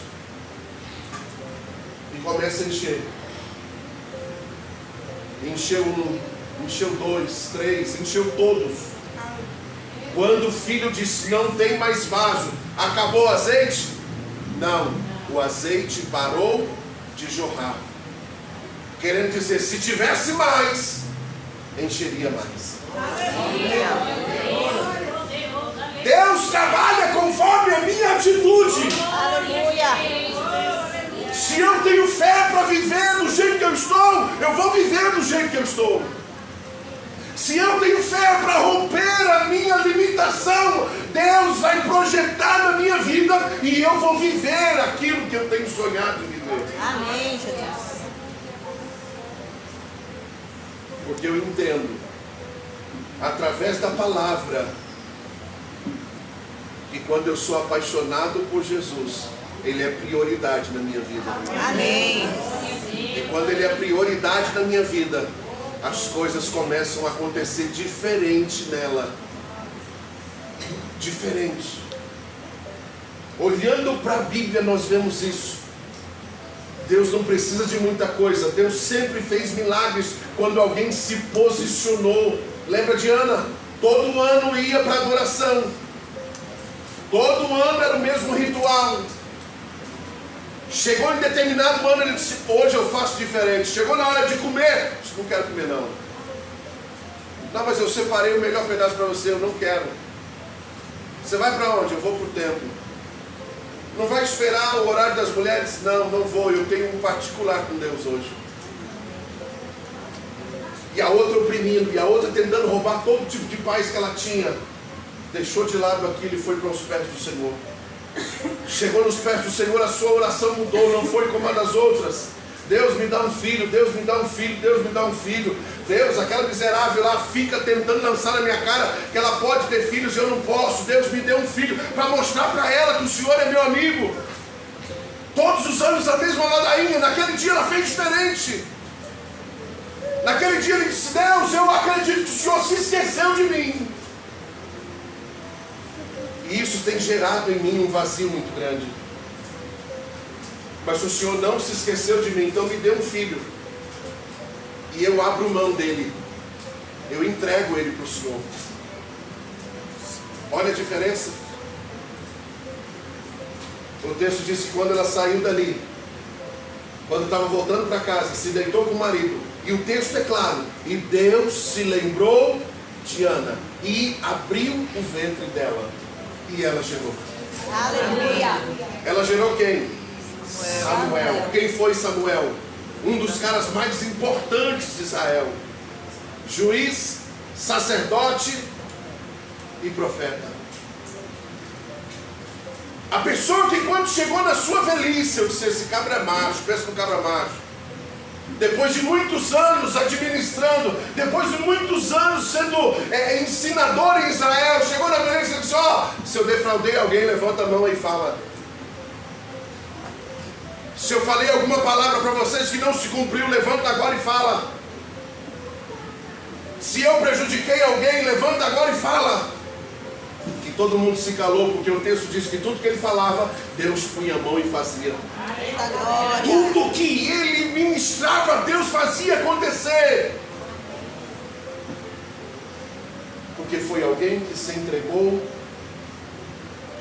E começa a encher. Encheu um, encheu 2, 3, encheu todos. Quando o filho disse: não tem mais vaso, acabou o azeite? Não, o azeite parou de jorrar. Querendo dizer, se tivesse mais, encheria mais. Deus trabalha conforme a minha atitude. Aleluia. Se eu tenho fé para viver do jeito que eu estou, eu vou viver do jeito que eu estou. Se eu tenho fé para romper a minha limitação, Deus vai projetar na minha vida e eu vou viver aquilo que eu tenho sonhado em viver. Amém, Jesus. Porque eu entendo, através da palavra, que quando eu sou apaixonado por Jesus, Ele é prioridade na minha vida. Amém. E quando Ele é prioridade na minha vida, as coisas começam a acontecer diferente nela. Diferente. Olhando para a Bíblia, nós vemos isso. Deus não precisa de muita coisa. Deus sempre fez milagres quando alguém se posicionou. Lembra de Ana? Todo ano ia para adoração. Todo ano era o mesmo ritual. Chegou em determinado ano, ele disse: hoje eu faço diferente. Chegou na hora de comer, disse: não quero comer não. Não, mas eu separei o melhor pedaço para você. Eu não quero. Você vai para onde? Eu vou para o templo. Não vai esperar o horário das mulheres? Não, não vou. Eu tenho um particular com Deus hoje. E a outra oprimindo, e a outra tentando roubar todo tipo de paz que ela tinha. Deixou de lado aquilo e foi para os pés do Senhor. Chegou nos pés do Senhor, a sua oração mudou, não foi como a das outras. Deus me dá um filho, Deus me dá um filho, Deus me dá um filho. Deus, aquela miserável lá fica tentando lançar na minha cara que ela pode ter filhos e eu não posso. Deus me deu um filho para mostrar para ela que o Senhor é meu amigo. Todos os anos a mesma ladainha. Naquele dia ela fez diferente. Naquele dia ele disse: Deus, eu acredito que o Senhor se esqueceu de mim. E isso tem gerado em mim um vazio muito grande. Mas o Senhor não se esqueceu de mim, então me deu um filho. E eu abro mão dele. Eu entrego ele para o Senhor. Olha a diferença. O texto diz que quando ela saiu dali, quando estava voltando para casa, se deitou com o marido. E o texto é claro: e Deus se lembrou de Ana e abriu o ventre dela. E ela gerou. Aleluia. Ela gerou quem? Samuel. Quem foi Samuel? Um dos caras mais importantes de Israel. Juiz, sacerdote e profeta. A pessoa que quando chegou na sua velhice, eu disse: esse cabra é macho, pensa no cabra macho. Depois de muitos anos administrando, depois de muitos anos sendo ensinador em Israel, chegou na velhice e disse: ó, se eu defraudei alguém, levanta a mão e fala. Se eu falei alguma palavra para vocês que não se cumpriu, levanta agora e fala. Se eu prejudiquei alguém, levanta agora e fala. Que todo mundo se calou, porque o texto diz que tudo que ele falava, Deus punha a mão e fazia. Tudo que ele ministrava, Deus fazia acontecer. Porque foi alguém que se entregou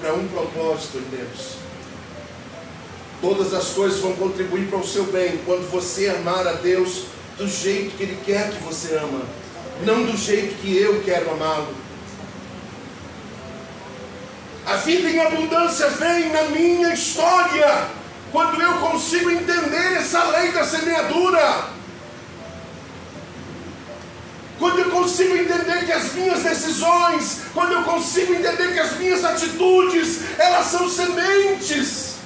para um propósito em Deus. Todas as coisas vão contribuir para o seu bem quando você amar a Deus do jeito que Ele quer que você ama, não do jeito que eu quero amá-lo. A vida em abundância vem na minha história quando eu consigo entender essa lei da semeadura. Quando eu consigo entender que as minhas decisões, quando eu consigo entender que as minhas atitudes, elas são sementes.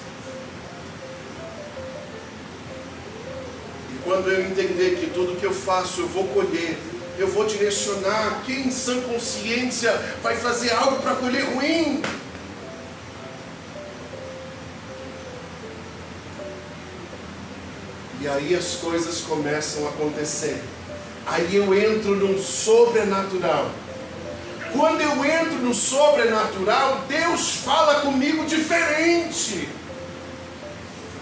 Quando eu entender que tudo que eu faço eu vou colher, eu vou direcionar. Quem em sã consciência vai fazer algo para colher ruim? E aí as coisas começam a acontecer. Aí eu entro no sobrenatural. Quando eu entro no sobrenatural, Deus fala comigo diferente.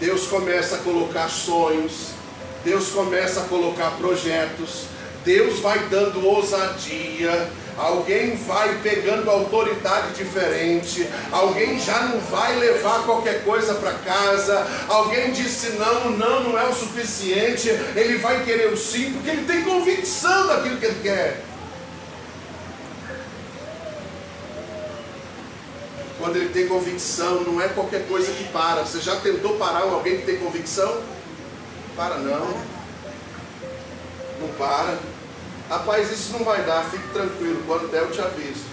Deus começa a colocar sonhos. Deus começa a colocar projetos. Deus vai dando ousadia. Alguém vai pegando autoridade diferente. Alguém já não vai levar qualquer coisa para casa. Alguém disse não é o suficiente. Ele vai querer o sim, porque ele tem convicção daquilo que ele quer. Quando ele tem convicção, não é qualquer coisa que para. Você já tentou parar alguém que tem convicção? Para não. Não para. Rapaz, isso não vai dar, fique tranquilo, quando der eu te aviso.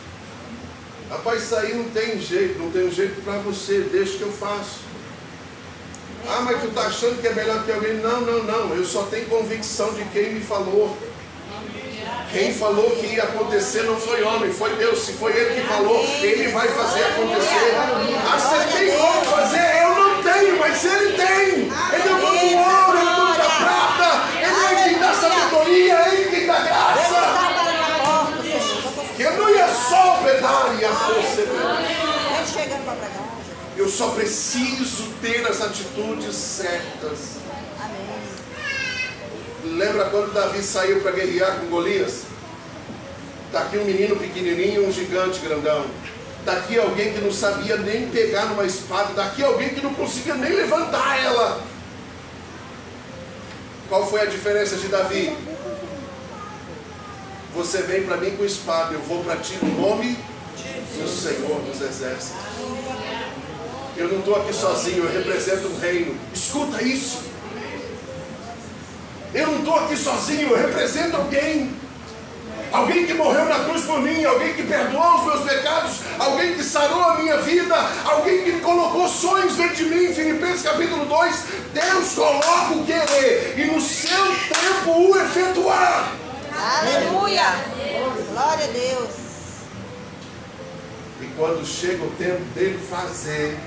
Rapaz, isso aí não tem jeito, não tem jeito para você, deixa que eu faço. Ah, mas tu está achando que é melhor que alguém? Não, eu só tenho convicção de quem me falou. Quem falou que ia acontecer não foi homem, foi Deus. Se foi Ele que falou, Ele vai fazer acontecer. Ah, você tem como fazer? Eu não tenho, mas Ele tem. Ele é o dono do ouro, Ele é o dono da prata, Ele é quem dá sabedoria, Ele quem dá graça. Eu não ia só pedar e a você. Eu só preciso ter as atitudes certas. Lembra quando Davi saiu para guerrear com Golias? Está aqui um menino pequenininho e um gigante grandão. Está aqui alguém que não sabia nem pegar numa espada. Está aqui alguém que não conseguia nem levantar ela. Qual foi a diferença de Davi? Você vem para mim com espada, eu vou para ti no nome do Senhor dos Exércitos. Eu não estou aqui sozinho, eu represento um reino. Escuta isso. Eu não estou aqui sozinho, eu represento alguém. Alguém que morreu na cruz por mim, alguém que perdoou os meus pecados, alguém que sarou a minha vida, alguém que colocou sonhos dentro de mim. Filipenses capítulo 2, Deus coloca o querer e no seu tempo o efetuar. Aleluia! Glória a Deus! E quando chega o tempo dele fazer,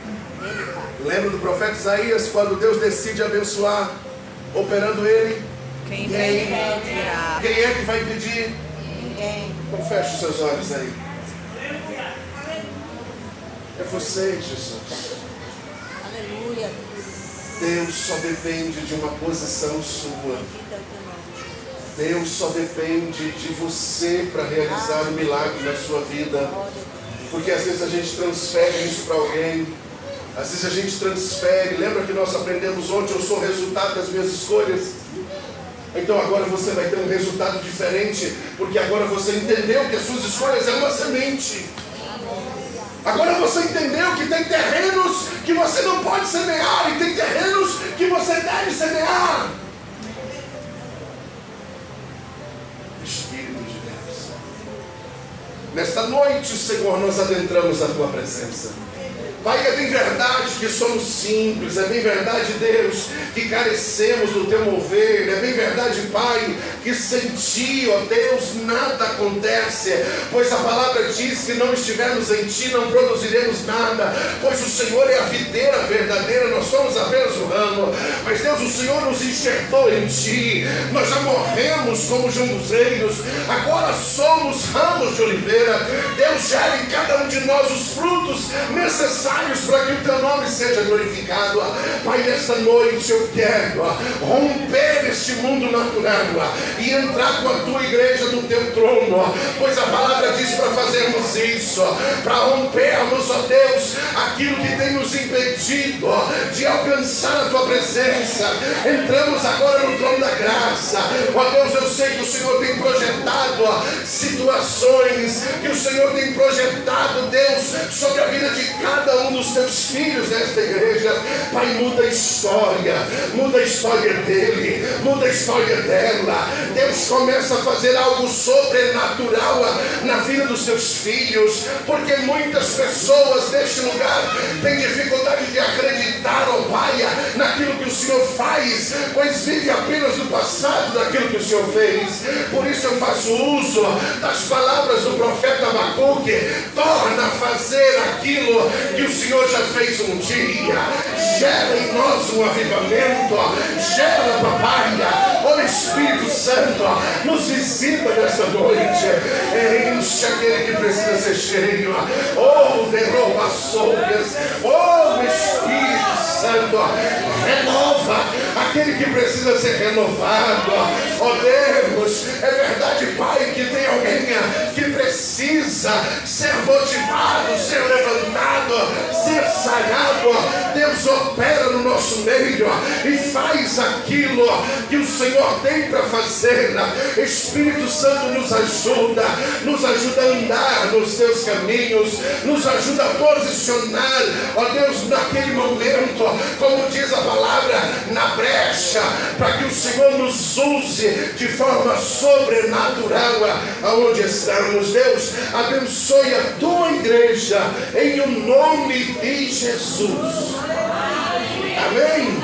lembra do profeta Isaías, quando Deus decide abençoar, operando ele? Quem impedirá? Quem é que vai impedir? Ninguém. Então feche os seus olhos aí. É você, Jesus. Aleluia! Deus só depende de uma posição sua. Deus só depende de você para realizar o milagre na sua vida. Porque às vezes a gente transfere isso para alguém. Às vezes a gente transfere. Lembra que nós aprendemos ontem? Eu sou o resultado das minhas escolhas. Então agora você vai ter um resultado diferente. Porque agora você entendeu que as suas escolhas é uma semente. Agora você entendeu que tem terrenos que você não pode semear. E tem terrenos que você deve semear. Espírito de Deus, nesta noite, Senhor, nós adentramos a Tua presença. Pai, é bem verdade que somos simples, é bem verdade, Deus, que carecemos do Teu mover, é bem verdade, Pai, que sem Ti, ó Deus, nada acontece, pois a palavra diz que não estivermos em Ti, não produziremos nada, pois o Senhor é a videira verdadeira, nós somos apenas o ramo, mas Deus, o Senhor nos enxertou em Ti, nós já morremos como jambuzeiros, agora somos ramos de oliveira. Deus, gera em cada um de nós os frutos necessários para que o Teu nome seja glorificado. Pai, nesta noite eu quero romper este mundo natural e entrar com a Tua igreja no Teu trono, pois a palavra diz para fazermos isso, para rompermos, ó Deus, aquilo que tem nos impedido de alcançar a Tua presença. Entramos agora no trono da graça. Ó Deus, eu sei que o Senhor tem projetado situações, que o Senhor tem projetado, Deus, sobre a vida de cada um dos Teus filhos nesta igreja. Pai, muda a história dele, muda a história dela. Deus, começa a fazer algo sobrenatural na vida dos Teus filhos, porque muitas pessoas neste lugar têm dificuldade de acreditar, ó Pai, naquilo que o Senhor faz, pois vive apenas do passado, daquilo que o Senhor fez. Por isso eu faço uso das palavras do profeta Abacuque: torna a fazer aquilo que o Senhor já fez um dia. Gera em nós um avivamento. Gera, papai. Ó Espírito Santo, nos visita nesta noite. Enche aquele que precisa ser cheio. Oh, derruba açougues. Oh, Espírito Santo, renova aquele que precisa ser renovado. Ó Deus, é verdade, Pai, que tem alguém que precisa ser motivado, ser levantado, ser sarado. Deus, opera no nosso meio e faz aquilo que o Senhor tem para fazer. Espírito Santo, nos ajuda a andar nos Teus caminhos, nos ajuda a posicionar, ó Deus, naquele momento, como diz a palavra, na brecha, para que o Senhor nos use de forma sobrenatural aonde estamos. Deus, abençoe a Tua igreja em o nome de Jesus. Amém.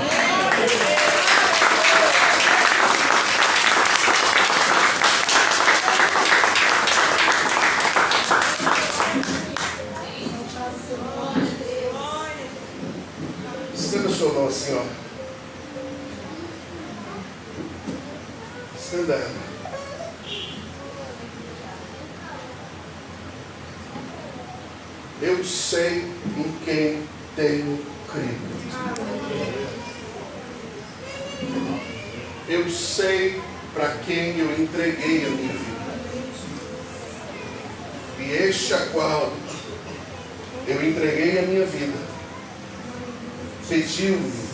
Estenda a sua mão assim, ó. Estenda ela. Eu sei em quem tenho crido. Eu sei para quem eu entreguei a minha vida. E este a qual eu entreguei a minha vida pediu-me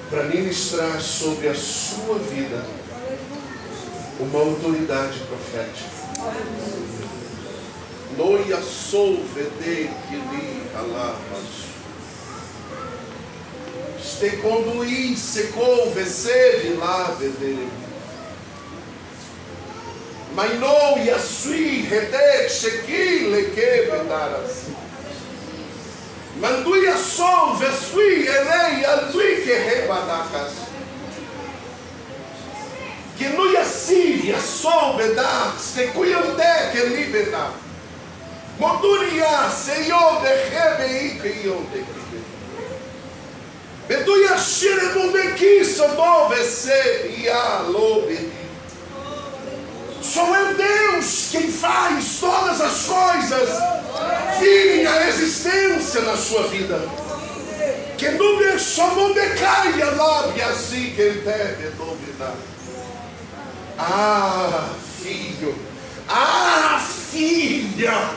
para ministrar sobre a sua vida uma autoridade profética. Noia sou vede que li alamas. Ste conduí secou veceve lá vede. Mas noia sui rede chequi leque bedaras. Manduia sou vesui erei andui que rebadacas. Que noia síria sou bedar se cuiante que libedar. Moduria Senhor de rebei que eu te quibe. Beduia shire mundeki sodove se ia lobe. Sou eu Deus quem faz todas as coisas virem à existência na sua vida. Que nube somou decaia lábia assim que deve dominar. Ah, filho, ah, filha,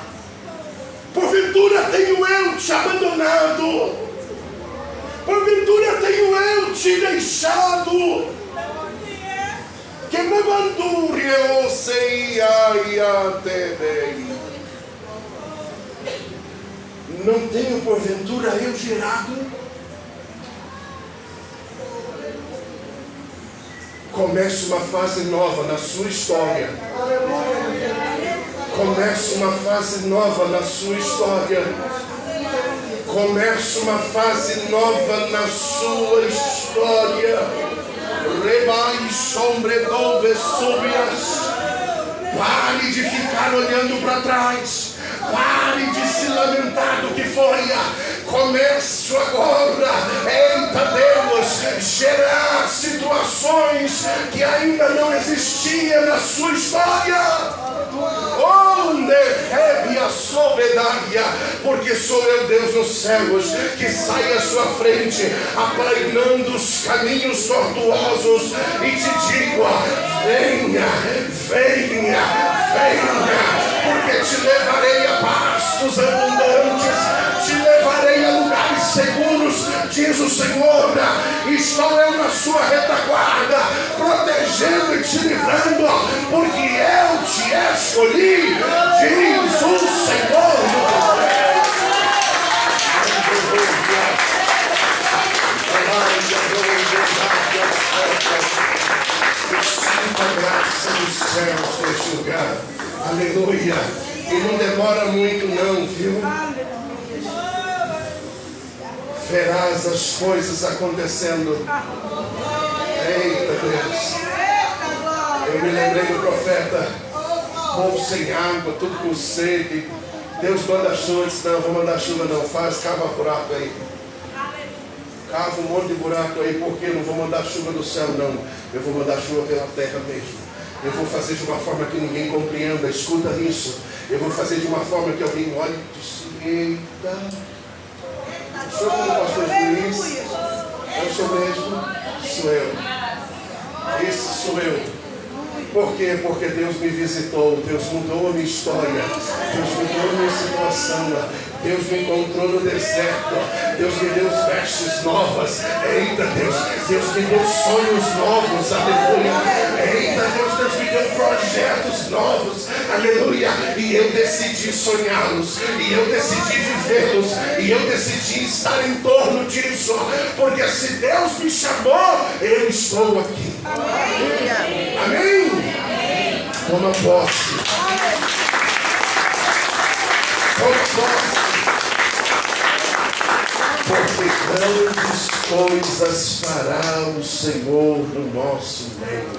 porventura tenho eu te abandonado, porventura tenho eu te deixado. Que me bandure eu sei não tenho porventura eu gerado? Comece uma fase nova na sua história. Comece uma fase nova na sua história. Comece uma fase nova na sua história. Rebai sombredove subias. Pare de ficar olhando para trás. Pare de se lamentar do que foi. Comece agora, eita Deus, gerar situações que ainda não existiam na sua história. Onde rebe a sobedaria, porque sou eu Deus nos céus que sai à sua frente, aplainando os caminhos tortuosos, e te digo: venha, venha, venha, porque te levarei a pastos abundantes, te levarei a lugares seguros, diz o Senhor. Estou eu na sua retaguarda, protegendo e te livrando, porque eu te escolhi, diz o Senhor. Sinta a graça dos céus neste lugar. Aleluia. E não demora muito não, viu? Verás as coisas acontecendo. Eita Deus. Eu me lembrei do profeta, povo sem água, tudo com sede. Deus manda chuva. Eu disse: não, vou mandar chuva não. Cava buraco aí. Cava um monte de buraco aí, porque não vou mandar chuva do céu não. Eu vou mandar chuva pela terra mesmo. Eu vou fazer de uma forma que ninguém compreenda. Escuta isso. Eu vou fazer de uma forma que alguém olhe e diz: eita. O senhor como pastor Luiz? Eu sou mesmo? Sou eu. Esse sou eu. Por quê? Porque Deus me visitou, Deus mudou a minha história, Deus mudou a minha situação, Deus me encontrou no deserto, Deus me deu vestes novas, eita Deus, Deus me deu sonhos novos, aleluia, eita Deus me deu projetos novos, aleluia, e eu decidi sonhá-los, e eu decidi vivê-los, e eu decidi estar em torno disso, porque se Deus me chamou, eu estou aqui. Amém? Toma posse. Toma posse. Porque grandes coisas fará o Senhor no nosso meio.